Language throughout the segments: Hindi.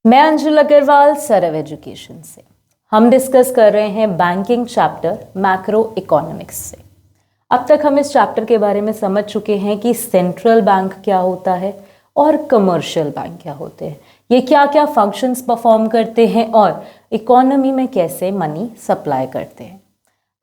मैं अंजुल अग्रवाल सरव एजुकेशन से। हम डिस्कस कर रहे हैं बैंकिंग चैप्टर मैक्रो इकोनॉमिक्स से। अब तक हम इस चैप्टर के बारे में समझ चुके हैं कि सेंट्रल बैंक क्या होता है और कमर्शियल बैंक क्या होते हैं, ये क्या क्या फंक्शंस परफॉर्म करते हैं और इकोनॉमी में कैसे मनी सप्लाई करते हैं।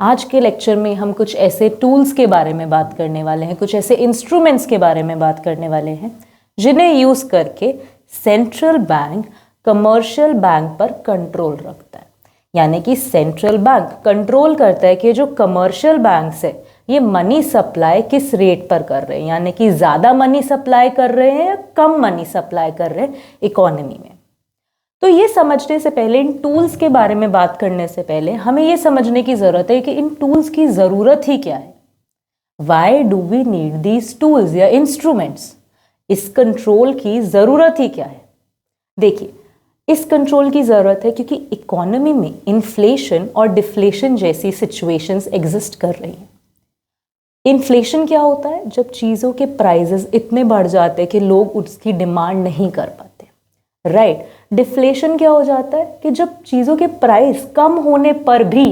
आज के लेक्चर में हम कुछ ऐसे टूल्स के बारे में बात करने वाले हैं, कुछ ऐसे इंस्ट्रूमेंट्स के बारे में बात करने वाले हैं जिन्हें यूज़ करके सेंट्रल बैंक कमर्शियल बैंक पर कंट्रोल रखता है। यानी कि सेंट्रल बैंक कंट्रोल करता है कि जो कमर्शियल बैंक है ये मनी सप्लाई किस रेट पर कर रहे हैं, यानी कि ज़्यादा मनी सप्लाई कर रहे हैं या कम मनी सप्लाई कर रहे हैं इकोनॉमी में। तो ये समझने से पहले, इन टूल्स के बारे में बात करने से पहले हमें ये समझने की ज़रूरत है कि इन टूल्स की ज़रूरत ही क्या है। Why do we need these tools या इंस्ट्रूमेंट्स, इस कंट्रोल की ज़रूरत ही क्या है। देखिए, इस कंट्रोल की ज़रूरत है क्योंकि इकोनॉमी में इन्फ्लेशन और डिफ्लेशन जैसी सिचुएशंस एग्जिस्ट कर रही हैं। इन्फ्लेशन क्या होता है? जब चीज़ों के प्राइजेस इतने बढ़ जाते हैं कि लोग उसकी डिमांड नहीं कर पाते, राइट। डिफ्लेशन क्या हो जाता है कि जब चीज़ों के प्राइस कम होने पर भी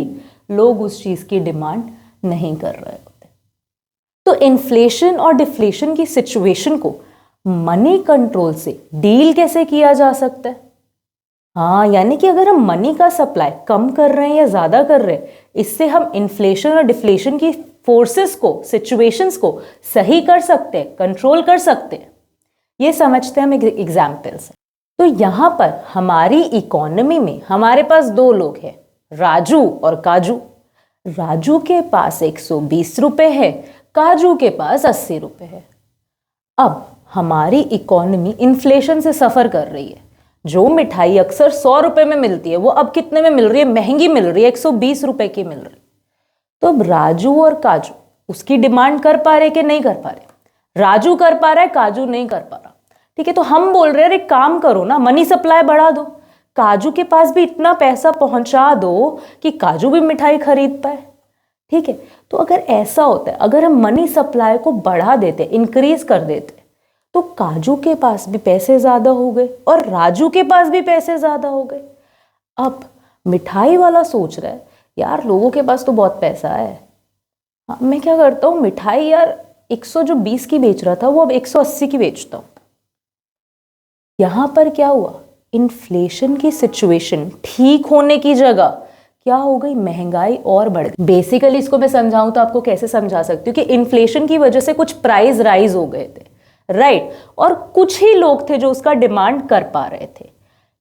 लोग उस चीज़ की डिमांड नहीं कर रहे होते। तो इन्फ्लेशन और डिफ्लेशन की सिचुएशन को मनी कंट्रोल से डील कैसे किया जा सकता है? हाँ, यानी कि अगर हम मनी का सप्लाई कम कर रहे हैं या ज़्यादा कर रहे हैं, इससे हम इन्फ्लेशन और डिफ्लेशन की फोर्सेस को, सिचुएशंस को सही कर सकते हैं, कंट्रोल कर सकते हैं। ये समझते हैं हम एग्जाम्पल से। तो यहाँ पर हमारी इकोनॉमी में हमारे पास दो लोग हैं, राजू और काजू। राजू के पास 120 रुपये है, काजू के पास 80 रुपये है। अब हमारी इकोनॉमी इन्फ्लेशन से सफ़र कर रही है। जो मिठाई अक्सर 100 रुपये में मिलती है वो अब कितने में मिल रही है? महंगी मिल रही है, 120 रुपये की मिल रही है। तो अब राजू और काजू उसकी डिमांड कर पा रहे कि नहीं कर पा रहे? राजू कर पा रहा है, काजू नहीं कर पा रहा। ठीक है, तो हम बोल रहे हैं अरे काम करो ना, मनी सप्लाई बढ़ा दो, काजू के पास भी इतना पैसा पहुंचा दो कि काजू भी मिठाई खरीद पाए। ठीक है, तो अगर ऐसा होता है, अगर हम मनी सप्लाई को बढ़ा देते, इंक्रीज कर देते, तो काजू के पास भी पैसे ज़्यादा हो गए और राजू के पास भी पैसे ज़्यादा हो गए। अब मिठाई वाला सोच रहा है यार लोगों के पास तो बहुत पैसा है, हाँ मैं क्या करता हूँ, मिठाई यार 120 की बेच रहा था वो अब 180 की बेचता हूँ। यहाँ पर क्या हुआ? इन्फ्लेशन की सिचुएशन ठीक होने की जगह क्या हो गई? महंगाई और बढ़ गई। बेसिकली इसको मैं समझाऊं तो आपको कैसे समझा सकती हूँ कि इन्फ्लेशन की वजह से कुछ प्राइस राइज हो गए थे, राइट, और कुछ ही लोग थे जो उसका डिमांड कर पा रहे थे।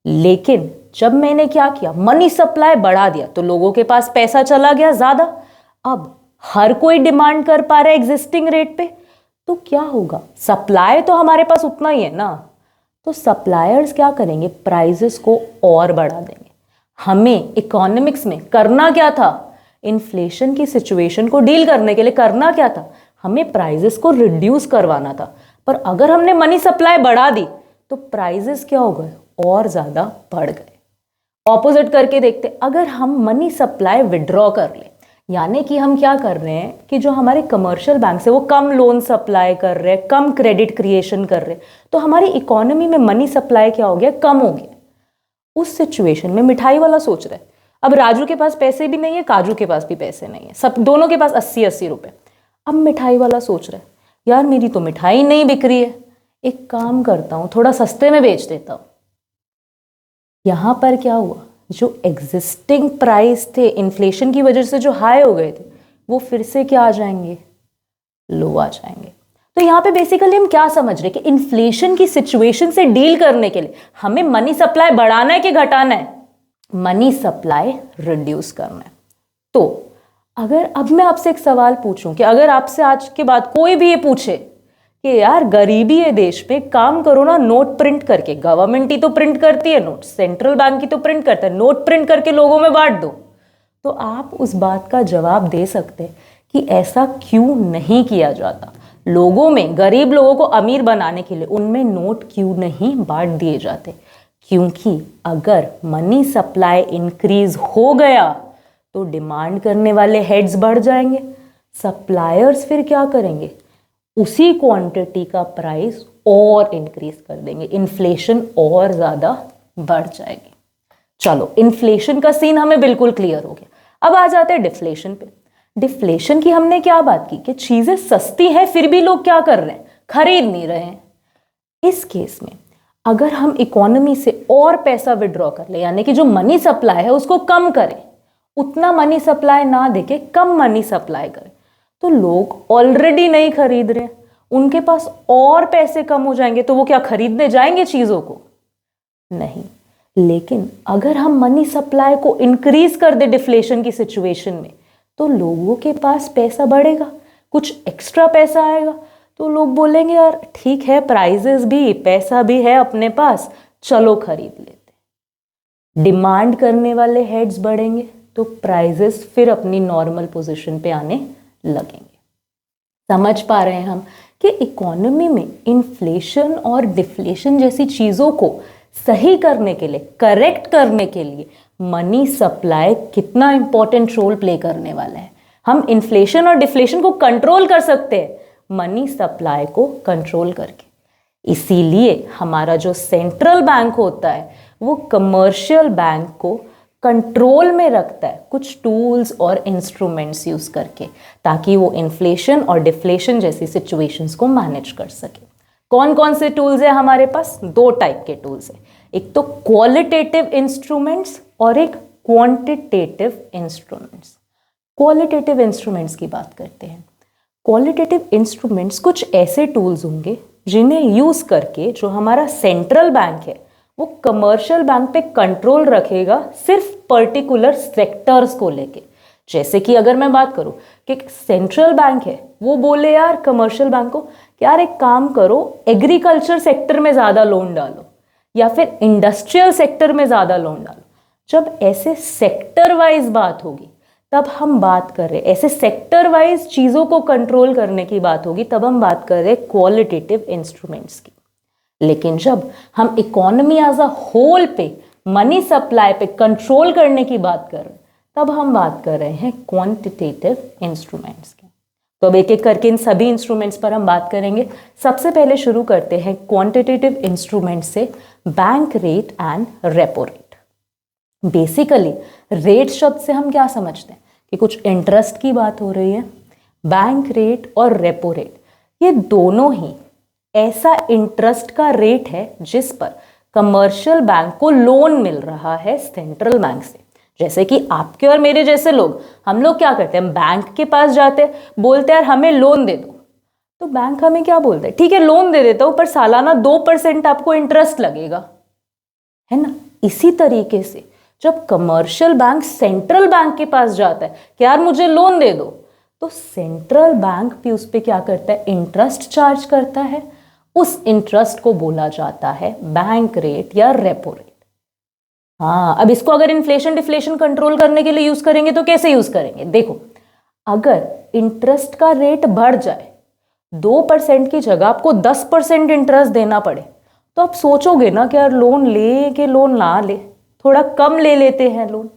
लेकिन जब मैंने क्या किया, मनी सप्लाई बढ़ा दिया, तो लोगों के पास पैसा चला गया ज्यादा। अब हर कोई डिमांड कर पा रहा है एग्जिस्टिंग रेट पे, तो क्या होगा? सप्लाई तो हमारे पास उतना ही है ना, तो सप्लायर्स क्या करेंगे? प्राइजेस को और बढ़ा देंगे। हमें इकोनॉमिक्स में करना क्या था? इन्फ्लेशन की सिचुएशन को डील करने के लिए करना क्या था? हमें प्राइजेस को रिड्यूस करवाना था। पर अगर हमने मनी सप्लाई बढ़ा दी तो प्राइजेस क्या हो गए? और ज़्यादा बढ़ गए। ऑपोजिट करके देखते, अगर हम मनी सप्लाई विड्रॉ कर लें, यानी कि हम क्या कर रहे हैं कि जो हमारे कमर्शियल बैंक है वो कम लोन सप्लाई कर रहे हैं, कम क्रेडिट क्रिएशन कर रहे हैं, तो हमारी इकोनॉमी में मनी सप्लाई क्या हो गया? कम हो गया। उस सिचुएशन में मिठाई वाला सोच रहा है अब राजू के पास पैसे भी नहीं है, काजू के पास भी पैसे नहीं है, सब दोनों के पास 80-80 रुपये। अब मिठाई वाला सोच रहा है यार मेरी तो मिठाई नहीं बिक रही है, एक काम करता हूँ थोड़ा सस्ते में बेच देता हूँ। यहाँ पर क्या हुआ? जो एग्जिस्टिंग प्राइस थे इन्फ्लेशन की वजह से जो हाई हो गए थे वो फिर से क्या आ जाएंगे? लो आ जाएंगे। तो यहाँ पे बेसिकली हम क्या समझ रहे कि इन्फ्लेशन की सिचुएशन से डील करने के लिए हमें मनी सप्लाई बढ़ाना है कि घटाना है? मनी सप्लाई रिड्यूस करना है। तो अगर अब मैं आपसे एक सवाल पूछूं कि अगर आपसे आज के बाद कोई भी ये पूछे कि यार गरीबी है देश में, काम करो ना नोट प्रिंट करके, गवर्नमेंट ही तो प्रिंट करती है नोट, सेंट्रल बैंक ही तो प्रिंट करता है, नोट प्रिंट करके लोगों में बांट दो, तो आप उस बात का जवाब दे सकते हैं कि ऐसा क्यों नहीं किया जाता? लोगों में, गरीब लोगों को अमीर बनाने के लिए उनमें नोट क्यों नहीं बांट दिए जाते? क्योंकि अगर मनी सप्लाई इंक्रीज हो गया तो डिमांड करने वाले हेड्स बढ़ जाएंगे, सप्लायर्स फिर क्या करेंगे? उसी क्वांटिटी का प्राइस और इंक्रीज कर देंगे, इन्फ्लेशन और ज़्यादा बढ़ जाएगी। चलो, इन्फ्लेशन का सीन हमें बिल्कुल क्लियर हो गया। अब आ जाते हैं डिफ्लेशन पे। डिफ्लेशन की हमने क्या बात की कि चीजें सस्ती हैं फिर भी लोग क्या कर रहे हैं, खरीद नहीं रहे हैं। इस केस में अगर हम इकोनॉमी से और पैसा विड्रॉ कर ले, यानी कि जो मनी सप्लाई है उसको कम करें, उतना मनी सप्लाई ना देके कम मनी सप्लाई करें, तो लोग ऑलरेडी नहीं खरीद रहे, उनके पास और पैसे कम हो जाएंगे, तो वो क्या खरीदने जाएंगे चीजों को? नहीं। लेकिन अगर हम मनी सप्लाई को इंक्रीज कर दे डिफ्लेशन की सिचुएशन में, तो लोगों के पास पैसा बढ़ेगा, कुछ एक्स्ट्रा पैसा आएगा, तो लोग बोलेंगे यार ठीक है, प्राइजेस भी, पैसा भी है अपने पास, चलो खरीद लेते। डिमांड करने वाले हेड्स बढ़ेंगे तो प्राइजेस फिर अपनी नॉर्मल पोजीशन पे आने लगेंगे। समझ पा रहे हैं हम कि इकोनॉमी में इन्फ्लेशन और डिफ्लेशन जैसी चीजों को सही करने के लिए, करेक्ट करने के लिए मनी सप्लाई कितना इंपॉर्टेंट रोल प्ले करने वाला है। हम इन्फ्लेशन और डिफ्लेशन को कंट्रोल कर सकते हैं मनी सप्लाई को कंट्रोल करके। इसीलिए हमारा जो सेंट्रल बैंक होता है वो कमर्शियल बैंक को कंट्रोल में रखता है कुछ टूल्स और इंस्ट्रूमेंट्स यूज करके, ताकि वो इन्फ्लेशन और डिफ्लेशन जैसी सिचुएशंस को मैनेज कर सके। कौन कौन से टूल्स है हमारे पास? दो टाइप के टूल्स है, एक तो क्वालिटेटिव इंस्ट्रूमेंट्स और एक क्वांटिटेटिव इंस्ट्रूमेंट्स। क्वालिटेटिव इंस्ट्रूमेंट्स की बात करते हैं। क्वालिटेटिव इंस्ट्रूमेंट्स कुछ ऐसे टूल्स होंगे जिन्हें यूज करके जो हमारा सेंट्रल बैंक है वो कमर्शियल बैंक पे कंट्रोल रखेगा सिर्फ पर्टिकुलर सेक्टर्स को लेके। जैसे कि अगर मैं बात करूं कि सेंट्रल बैंक है, वो बोले यार कमर्शियल बैंक को कि यार एक काम करो, एग्रीकल्चर सेक्टर में ज़्यादा लोन डालो या फिर इंडस्ट्रियल सेक्टर में ज़्यादा लोन डालो। जब ऐसे सेक्टर वाइज बात होगी तब हम बात कर रहे, ऐसे सेक्टर वाइज चीज़ों को कंट्रोल करने की बात होगी, तब हम बात कर रहे क्वालिटेटिव इंस्ट्रूमेंट्स की। लेकिन जब हम इकोनॉमी एज अ होल पे, मनी सप्लाई पे कंट्रोल करने की बात कर रहे हैं, तब हम बात कर रहे हैं क्वांटिटेटिव इंस्ट्रूमेंट्स की। तो अब एक एक करके इन सभी इंस्ट्रूमेंट्स पर हम बात करेंगे। सबसे पहले शुरू करते हैं क्वांटिटेटिव इंस्ट्रूमेंट्स से, bank rate and repo rate. Basically rate शब्द से हम क्या समझते हैं कि कुछ इंटरेस्ट की बात हो रही है। बैंक रेट और रेपो रेट ये दोनों ही ऐसा इंटरेस्ट का रेट है जिस पर कमर्शियल बैंक को लोन मिल रहा है सेंट्रल बैंक से। जैसे कि आपके और मेरे जैसे लोग, हम लोग क्या करते हैं, बैंक के पास जाते हैं, बोलते हैं यार हमें लोन दे दो, तो बैंक हमें क्या बोलते हैं, ठीक है लोन दे देता हूं पर सालाना 2% आपको इंटरेस्ट लगेगा, है ना। इसी तरीके से जब कमर्शियल बैंक सेंट्रल बैंक के पास जाता है कि यार मुझे लोन दे दो, तो सेंट्रल बैंक भी उस पर क्या करता है, इंटरेस्ट चार्ज करता है। उस इंटरेस्ट को बोला जाता है बैंक रेट या रेपो रेट। हाँ, अब इसको अगर इन्फ्लेशन डिफ्लेशन कंट्रोल करने के लिए यूज करेंगे तो कैसे यूज करेंगे? देखो, अगर इंटरेस्ट का रेट बढ़ जाए, 2% की जगह आपको 10% इंटरेस्ट देना पड़े, तो आप सोचोगे ना कि यार लोन ले कि लोन ना ले, थोड़ा कम ले लेते हैं लोन।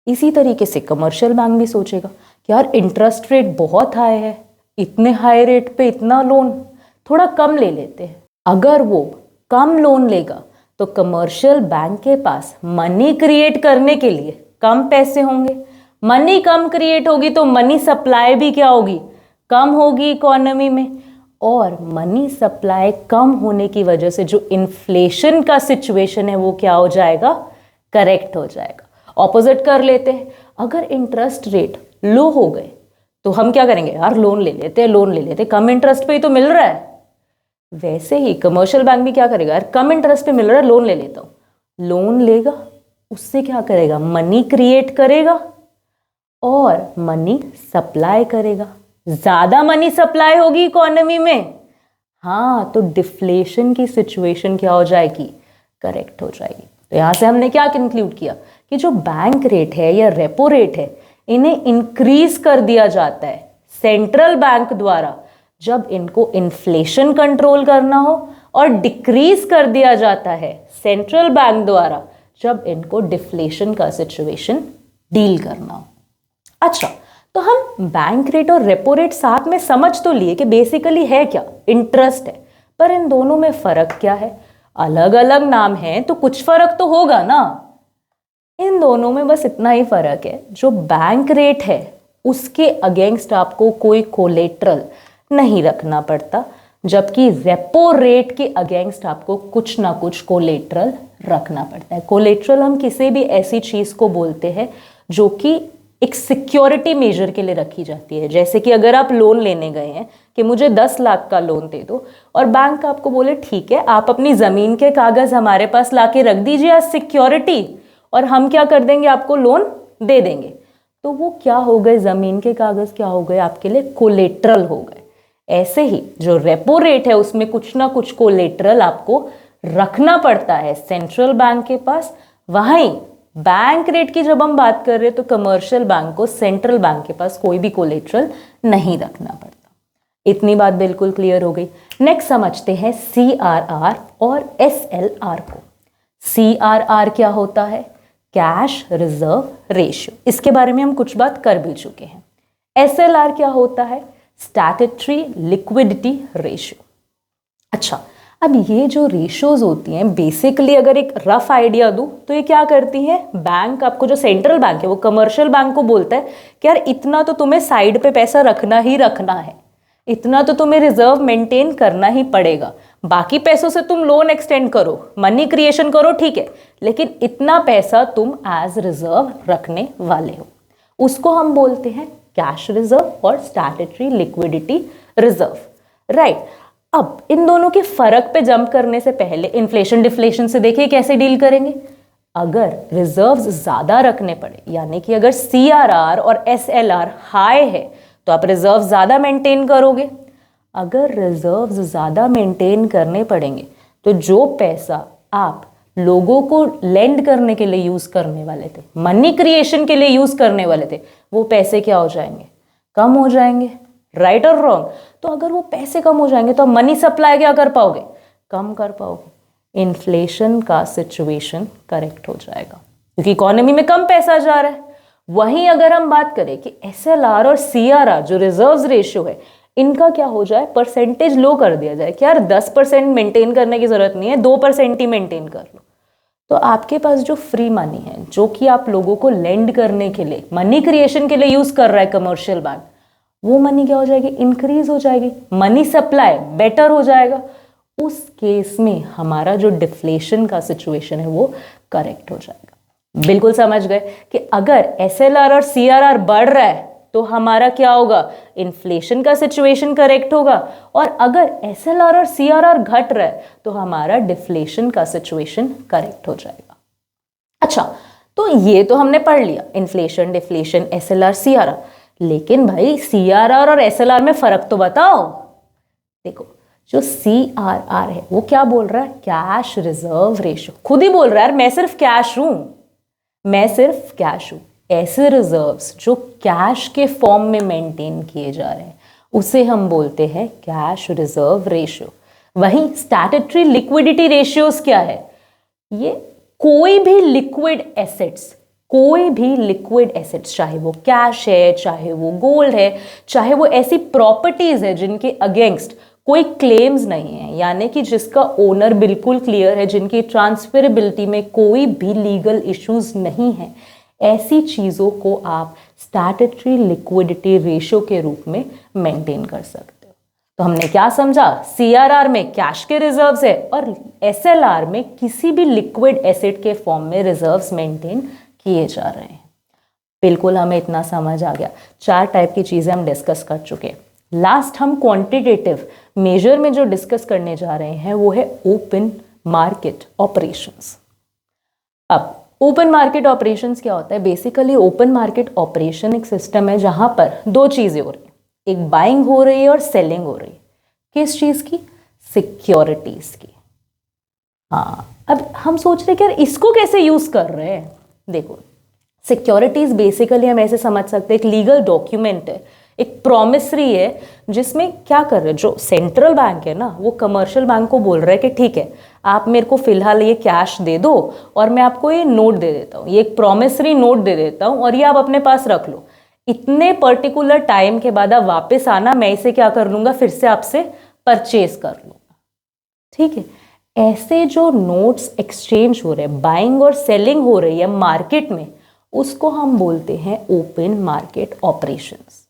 इसी तरीके से कमर्शियल बैंक भी सोचेगा कि यार इंटरेस्ट रेट बहुत हाई है, इतने हाई रेट पे इतना लोन, थोड़ा कम ले लेते हैं। अगर वो कम लोन लेगा तो कमर्शियल बैंक के पास मनी क्रिएट करने के लिए कम पैसे होंगे। मनी कम क्रिएट होगी तो मनी सप्लाई भी क्या होगी, कम होगी इकोनॉमी में। और मनी सप्लाई कम होने की वजह से जो इन्फ्लेशन का सिचुएशन है वो क्या हो जाएगा, करेक्ट हो जाएगा। ऑपोजिट कर लेते हैं, अगर इंटरेस्ट रेट लो हो गए तो हम क्या करेंगे, यार लोन ले लेते हैं, लोन ले लेते हैं, कम इंटरेस्ट पे ही तो मिल रहा है। वैसे ही कमर्शियल बैंक भी क्या करेगा, यार कम इंटरेस्ट पे मिल रहा है, लोन ले लेता हूं। लोन लेगा, उससे क्या करेगा, मनी क्रिएट करेगा और मनी सप्लाई करेगा। ज्यादा मनी सप्लाई होगी इकोनॉमी में, हाँ, तो डिफ्लेशन की सिचुएशन क्या हो जाएगी, करेक्ट हो जाएगी। तो यहां से हमने क्या कंक्लूड किया कि जो बैंक रेट है या रेपो रेट है, इन्हें इंक्रीज कर दिया जाता है सेंट्रल बैंक द्वारा जब इनको इन्फ्लेशन कंट्रोल करना हो, और डिक्रीज कर दिया जाता है सेंट्रल बैंक द्वारा जब इनको डिफ्लेशन का सिचुएशन डील करना हो। अच्छा, तो हम बैंक रेट और रेपो रेट साथ में समझ तो लिए कि बेसिकली है क्या, इंटरेस्ट है, पर इन दोनों में फर्क क्या है। अलग अलग नाम है तो कुछ फर्क तो होगा ना। इन दोनों में बस इतना ही फर्क है, जो बैंक रेट है उसके अगेंस्ट आपको कोई कोलेट्रल नहीं रखना पड़ता, जबकि रेपो रेट के अगेंस्ट आपको कुछ ना कुछ कोलेट्रल रखना पड़ता है। कोलेट्रल हम किसी भी ऐसी चीज को बोलते हैं जो कि एक सिक्योरिटी मेजर के लिए रखी जाती है। जैसे कि अगर आप लोन लेने गए हैं कि मुझे 10 लाख का लोन दे दो, और बैंक आपको बोले ठीक है आप अपनी जमीन के कागज हमारे पास लाके रख दीजिए एज सिक्योरिटी, और हम क्या कर देंगे, आपको लोन दे देंगे, तो वो क्या हो गए, जमीन के कागज क्या हो गए, आपके लिए कोलेट्रल हो गए। ऐसे ही जो रेपो रेट है उसमें कुछ ना कुछ कोलेट्रल आपको रखना पड़ता है सेंट्रल बैंक के पास। वहीं बैंक रेट की जब हम बात कर रहे हैं तो कमर्शियल बैंक को सेंट्रल बैंक के पास कोई भी कोलेट्रल नहीं रखना पड़ता। इतनी बात बिल्कुल क्लियर हो गई। नेक्स्ट समझते हैं CRR और SLR को। CRR क्या होता है, कैश रिजर्व रेशियो, इसके बारे में हम कुछ बात कर भी चुके हैं। SLR क्या होता है, स्टैट्यूटरी लिक्विडिटी रेशियो। अच्छा, अब ये जो रेशियोज होती हैं बेसिकली अगर एक रफ आइडिया दूं तो ये क्या करती हैं, बैंक आपको, जो सेंट्रल बैंक है वो कमर्शियल बैंक को बोलता है कि यार इतना तो तुम्हें साइड पे पैसा रखना ही रखना है, इतना तो तुम्हें रिजर्व मेंटेन करना ही पड़ेगा, बाकी पैसों से तुम लोन एक्सटेंड करो, मनी क्रिएशन करो, ठीक है, लेकिन इतना पैसा तुम एज रिजर्व रखने वाले हो। उसको हम बोलते हैं कैश रिजर्व और स्टैट्यूटरी लिक्विडिटी रिजर्व, राइट। अब इन दोनों के फर्क पे जंप करने से पहले इन्फ्लेशन डिफ्लेशन से देखिए कैसे डील करेंगे। अगर रिजर्व्स ज्यादा रखने पड़े, यानी कि अगर CRR और SLR हाई है तो आप रिजर्व ज्यादा मेंटेन करोगे। अगर रिजर्व्स ज्यादा मेंटेन करने पड़ेंगे तो जो पैसा आप लोगों को लेंड करने के लिए यूज करने वाले थे, मनी क्रिएशन के लिए यूज करने वाले थे, वो पैसे क्या हो जाएंगे, कम हो जाएंगे, राइट और रॉन्ग। तो अगर वो पैसे कम हो जाएंगे तो मनी सप्लाई क्या कर पाओगे, कम कर पाओगे। इन्फ्लेशन का सिचुएशन करेक्ट हो जाएगा क्योंकि इकोनॉमी में कम पैसा जा रहा है। वहीं अगर हम बात करें कि SLR और CRR जो रिजर्व्स रेशियो है इनका क्या हो जाए, परसेंटेज लो कर दिया जाए कि यार 10% मेंटेन करने की जरूरत नहीं है, 2% ही मेंटेन कर लो, तो आपके पास जो फ्री मनी है जो कि आप लोगों को लेंड करने के लिए, मनी क्रिएशन के लिए यूज कर रहा है कमर्शियल बैंक, वो मनी क्या हो जाएगी, इंक्रीज हो जाएगी, मनी सप्लाई बेटर हो जाएगा। उस केस में हमारा जो डिफ्लेशन का सिचुएशन है वो करेक्ट हो जाएगा। बिल्कुल समझ गए कि अगर SLR और CRR बढ़ रहा है तो हमारा क्या होगा, इन्फ्लेशन का सिचुएशन करेक्ट होगा, और अगर SLR और CRR घट रहा है तो हमारा डिफ्लेशन का सिचुएशन करेक्ट हो जाएगा। अच्छा, तो ये तो हमने पढ़ लिया, इन्फ्लेशन, डिफ्लेशन, SLR, CRR, लेकिन भाई CRR और SLR में फर्क तो बताओ। देखो, जो CRR है वो क्या बोल रहा है, कैश रिजर्व रेशियो, खुद ही बोल रहा है मैं सिर्फ कैश हूं, मैं सिर्फ कैश हूं। ऐसे रिजर्व्स जो कैश के फॉर्म में मेंटेन किए जा रहे हैं उसे हम बोलते हैं कैश रिजर्व रेशियो। वहीं स्टैट्यूटरी लिक्विडिटी रेशियोज क्या है, ये कोई भी लिक्विड एसेट्स, कोई भी लिक्विड एसेट्स, चाहे वो कैश है, चाहे वो गोल्ड है, चाहे वो ऐसी प्रॉपर्टीज है जिनके अगेंस्ट कोई क्लेम्स नहीं है, यानी कि जिसका ओनर बिल्कुल क्लियर है, जिनकी ट्रांसफरेबिलिटी में कोई भी लीगल इश्यूज नहीं है, ऐसी चीजों को आप स्टैट्यूटरी लिक्विडिटी रेशियो के रूप में मेंटेन कर सकते हो। तो हमने क्या समझा, CRR में कैश के रिजर्व्स है और SLR में किसी भी लिक्विड एसेट के फॉर्म में रिजर्व्स मेंटेन किए जा रहे हैं। बिल्कुल हमें इतना समझ आ गया। 4 टाइप की चीजें हम डिस्कस कर चुके हैं। लास्ट हम क्वांटिटेटिव मेजर में जो डिस्कस करने जा रहे हैं वो है ओपन मार्केट ऑपरेशंस। अब ओपन मार्केट ऑपरेशंस क्या होता है, बेसिकली ओपन मार्केट ऑपरेशन एक सिस्टम है जहां पर 2 चीजें हो रही हैं, एक बाइंग हो रही है और सेलिंग हो रही है। किस चीज की, सिक्योरिटीज की। हाँ, अब हम सोच रहे हैं कि यार इसको कैसे यूज कर रहे हैं। देखो, सिक्योरिटीज बेसिकली हम ऐसे समझ सकते हैं एक लीगल डॉक्यूमेंट है, एक प्रॉमिसरी है, जिसमें क्या कर रहे हैं, जो सेंट्रल बैंक है ना वो कमर्शियल बैंक को बोल रहा है कि ठीक है आप मेरे को फिलहाल ये कैश दे दो और मैं आपको ये नोट दे देता हूँ, ये एक प्रॉमिसरी नोट दे देता हूँ और ये आप अपने पास रख लो, इतने पर्टिकुलर टाइम के बाद आप वापस आना, मैं इसे क्या कर लूंगा, फिर से आपसे परचेज कर लूंगा। ठीक है, ऐसे जो नोट्स एक्सचेंज हो रहे हैं, बाइंग और सेलिंग हो रही है मार्केट में, उसको हम बोलते हैं ओपन मार्केट ऑपरेशंस।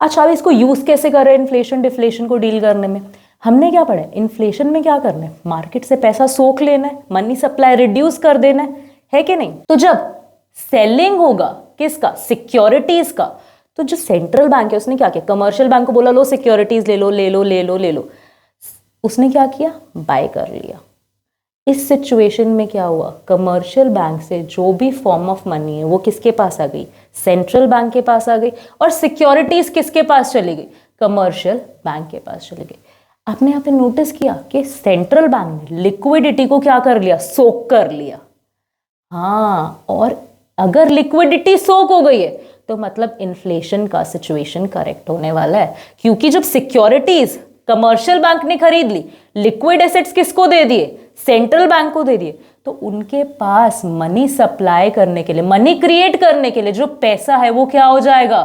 अच्छा, अब इसको यूज कैसे कर रहे हैं इन्फ्लेशन डिफ्लेशन को डील करने में? हमने क्या पढ़ा है, इन्फ्लेशन में क्या करना है, मार्केट से पैसा सोख लेना है, मनी सप्लाई रिड्यूस कर देना है कि नहीं? तो जब सेलिंग होगा किसका, सिक्योरिटीज का, तो जो सेंट्रल बैंक है उसने क्या किया, कमर्शियल बैंक को बोला लो सिक्योरिटीज ले लो ले लो ले लो ले लो, उसने क्या किया, बाय कर लिया। इस सिचुएशन में क्या हुआ, कमर्शियल बैंक से जो भी फॉर्म ऑफ मनी है वो किसके पास आ गई, सेंट्रल बैंक के पास आ गई, और सिक्योरिटीज किसके पास चली गई, कमर्शियल बैंक के पास चली गई। आपने यहाँ पे नोटिस किया कि सेंट्रल बैंक ने लिक्विडिटी को क्या कर लिया, सोक कर लिया। हाँ, और अगर लिक्विडिटी सोक हो गई है तो मतलब इन्फ्लेशन का सिचुएशन करेक्ट होने वाला है, क्योंकि जब सिक्योरिटीज कमर्शियल बैंक ने खरीद ली, लिक्विड एसेट्स किसको दे दिए, सेंट्रल बैंक को दे दिए, तो उनके पास मनी सप्लाई करने के लिए, मनी क्रिएट करने के लिए जो पैसा है वो क्या हो जाएगा,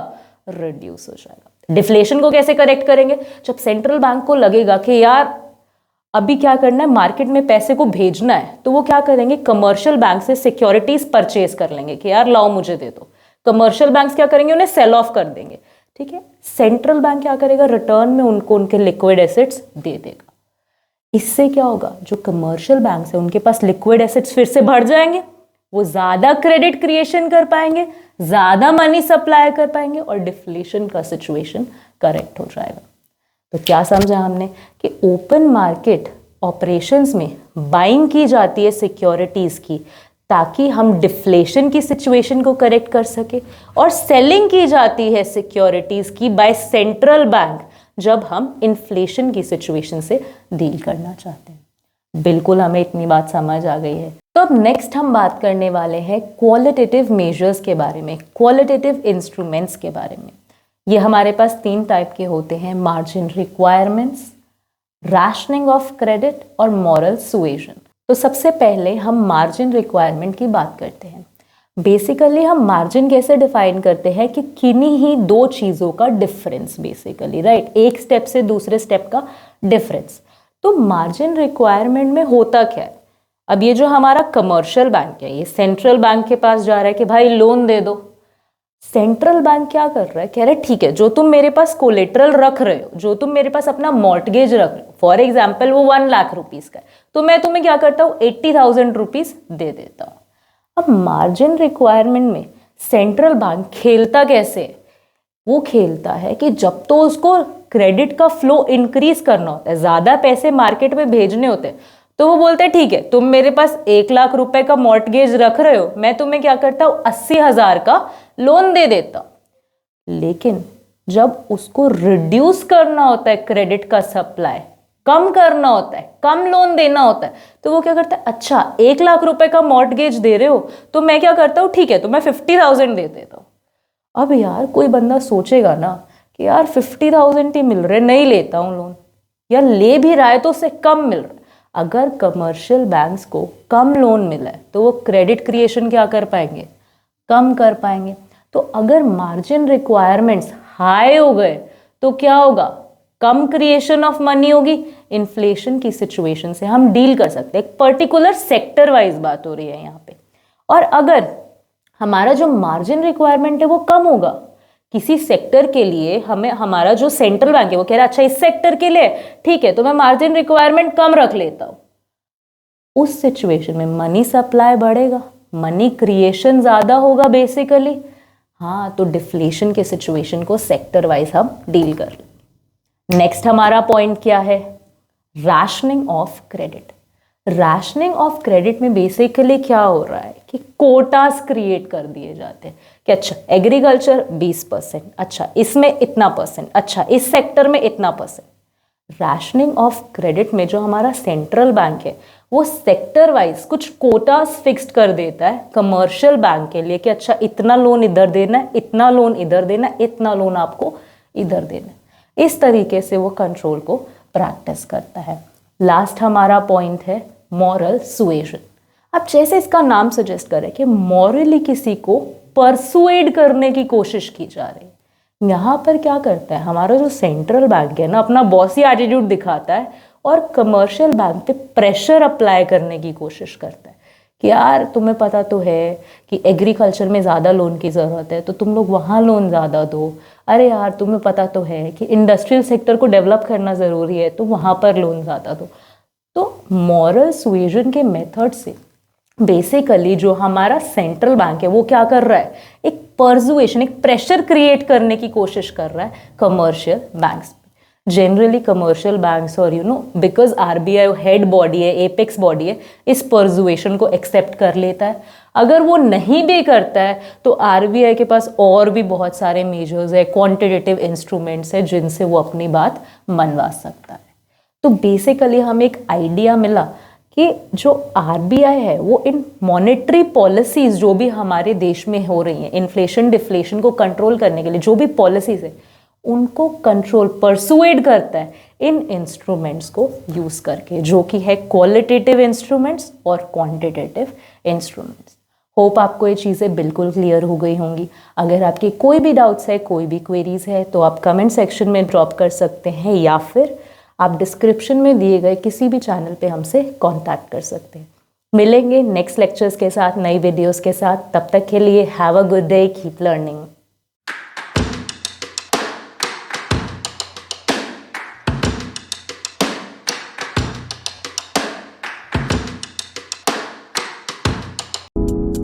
रिड्यूस हो जाएगा। डिफ्लेशन को कैसे करेक्ट करेंगे, जब सेंट्रल बैंक को लगेगा कि यार अभी क्या करना है, मार्केट में पैसे को भेजना है, तो वो क्या करेंगे, कमर्शियल बैंक से सिक्योरिटीज परचेज कर लेंगे कि यार लाओ मुझे दे दो। कमर्शियल बैंक्स क्या करेंगे, उन्हें सेल ऑफ कर देंगे, ठीक है। सेंट्रल बैंक क्या करेगा, रिटर्न में उनको उनके लिक्विड एसेट्स दे देगा। इससे क्या होगा, जो कमर्शियल बैंक है उनके पास लिक्विड एसेट्स फिर से बढ़ जाएंगे, वो ज्यादा क्रेडिट क्रिएशन कर पाएंगे, ज्यादा मनी सप्लाई कर पाएंगे, और डिफ्लेशन का सिचुएशन करेक्ट हो जाएगा। तो क्या समझा हमने कि ओपन मार्केट ऑपरेशंस में बाइंग की जाती है सिक्योरिटीज की ताकि हम डिफ्लेशन की सिचुएशन को करेक्ट कर सके, और सेलिंग की जाती है सिक्योरिटीज की बाय सेंट्रल बैंक जब हम इन्फ्लेशन की सिचुएशन से डील करना चाहते हैं। बिल्कुल हमें इतनी बात समझ आ गई है। तो अब नेक्स्ट हम बात करने वाले हैं क्वालिटेटिव मेजर्स के बारे में, क्वालिटेटिव इंस्ट्रूमेंट्स के बारे में। ये हमारे पास 3 टाइप के होते हैं, margin requirements, rationing of credit और मॉरल सुएजन। तो सबसे पहले हम मार्जिन रिक्वायरमेंट की बात करते हैं। बेसिकली हम मार्जिन कैसे डिफाइन करते हैं कि किन्हीं ही 2 चीज़ों का डिफरेंस, बेसिकली राइट, एक स्टेप से दूसरे स्टेप का डिफरेंस। तो मार्जिन रिक्वायरमेंट में होता क्या है, अब ये जो हमारा कमर्शियल बैंक है ये सेंट्रल बैंक के पास जा रहा है कि भाई लोन दे दो। सेंट्रल बैंक क्या कर रहा है, कह रहे ठीक है, जो तुम मेरे पास कोलेट्रल रख रहे हो, जो तुम मेरे पास अपना मॉर्टगेज रख रहे हो, फॉर एग्जाम्पल वो 1 लाख रुपीज़ का है, तो मैं तुम्हें क्या करता हूँ 80,000 रुपीज़ दे देता हूँ। अब मार्जिन रिक्वायरमेंट में सेंट्रल बैंक खेलता कैसे है, वो खेलता है कि जब तो उसको क्रेडिट का फ्लो इंक्रीज करना होता है, ज़्यादा पैसे मार्केट में भेजने होते हैं, तो वो बोलते हैं ठीक है, तुम मेरे पास 1 लाख रुपए का मॉर्टगेज रख रहे हो, मैं तुम्हें क्या करता हूँ 80,000 का लोन दे देता हूँ। लेकिन जब उसको रिड्यूस करना होता है क्रेडिट का सप्लाई, कम करना होता है, कम लोन देना होता है, तो वो क्या करता है, अच्छा 1 लाख रुपए का मॉर्टगेज दे रहे हो तो मैं क्या करता हूँ, ठीक है तो मैं 50,000 दे देता हूँ। अब यार कोई बंदा सोचेगा ना कि यार 50,000 ही मिल रहे, नहीं लेता हूँ लोन, या ले भी रहा है तो उससे कम मिल रहा है। अगर कमर्शियल बैंक्स को कम लोन मिला है तो वो क्रेडिट क्रिएशन क्या कर पाएंगे, कम कर पाएंगे। तो अगर मार्जिन रिक्वायरमेंट्स हाई हो गए तो क्या होगा, कम क्रिएशन ऑफ मनी होगी, इन्फ्लेशन की सिचुएशन से हम डील कर सकते हैं। एक पर्टिकुलर सेक्टर वाइज बात हो रही है यहाँ पे। और अगर हमारा जो मार्जिन रिक्वायरमेंट है वो कम होगा किसी सेक्टर के लिए, हमें हमारा जो सेंट्रल बैंक है वो कह रहा है अच्छा इस सेक्टर के लिए ठीक है तो मैं मार्जिन रिक्वायरमेंट कम रख लेता हूँ, उस सिचुएशन में मनी सप्लाई बढ़ेगा, मनी क्रिएशन ज्यादा होगा बेसिकली। हाँ, तो डिफ्लेशन के सिचुएशन को सेक्टर वाइज हम डील कर लें। नेक्स्ट हमारा पॉइंट क्या है, rationing of credit. Rationing of credit में बेसिकली क्या हो रहा है कि कोटास क्रिएट कर दिए जाते हैं कि अच्छा एग्रीकल्चर 20%, अच्छा इसमें इतना %, अच्छा इस सेक्टर में इतना %। रैशनिंग ऑफ क्रेडिट में जो हमारा सेंट्रल बैंक है वो सेक्टर वाइज कुछ कोटास फिक्स्ड कर देता है कमर्शियल बैंक के लिए कि अच्छा इतना लोन इधर देना है, इतना लोन इधर देना है, इतना लोन आपको इधर देना है। इस तरीके से वो कंट्रोल को प्रैक्टिस करता है। लास्ट हमारा पॉइंट है मॉरल सुएजन। अब जैसे इसका नाम सजेस्ट करे कि मॉरली किसी को परसुएड करने की कोशिश की जा रही है। यहाँ पर क्या करता है हमारा जो सेंट्रल बैंक है ना, अपना बॉसी एटीट्यूड दिखाता है और कमर्शियल बैंक पे प्रेशर अप्लाई करने की कोशिश करता है कि यार तुम्हें पता तो है कि एग्रीकल्चर में ज़्यादा लोन की ज़रूरत है तो तुम लोग वहाँ लोन ज़्यादा दो, अरे यार तुम्हें पता तो है कि इंडस्ट्रियल सेक्टर को डेवलप करना ज़रूरी है तो वहाँ पर लोन ज़्यादा दो। तो मॉरल सुएजन के मेथड से बेसिकली जो हमारा सेंट्रल बैंक है वो क्या कर रहा है, एक पर्सुएशन, एक प्रेशर क्रिएट करने की कोशिश कर रहा है commercial banks. Generally commercial banks और बिकॉज आरबीआई हेड बॉडी है, एपेक्स बॉडी है, इस पर्सुएशन को एक्सेप्ट कर लेता है। अगर वो नहीं भी करता है तो आरबीआई के पास और भी बहुत सारे मेजर्स है, क्वांटिटेटिव इंस्ट्रूमेंट्स है जिनसे वो अपनी बात मनवा सकता है। तो बेसिकली हमें एक आइडिया मिला कि जो आरबीआई है वो इन मॉनेटरी पॉलिसीज जो भी हमारे देश में हो रही हैं, इन्फ्लेशन डिफ्लेशन को कंट्रोल करने के लिए जो भी पॉलिसीज है उनको कंट्रोल परसुएड करता है इन इंस्ट्रूमेंट्स को यूज करके, जो कि है क्वालिटेटिव इंस्ट्रूमेंट्स और क्वांटिटेटिव इंस्ट्रूमेंट्स। होप आपको ये चीज़ें बिल्कुल क्लियर हो गई होंगी। अगर आपके कोई भी डाउट्स है, कोई भी क्वेरीज है तो आप कमेंट सेक्शन में ड्रॉप कर सकते हैं या फिर आप डिस्क्रिप्शन में दिए गए किसी भी चैनल पे हमसे कांटेक्ट कर सकते हैं। मिलेंगे नेक्स्ट लेक्चर्स के साथ, नई वीडियोस के साथ। तब तक के लिए have a good day, keep learning.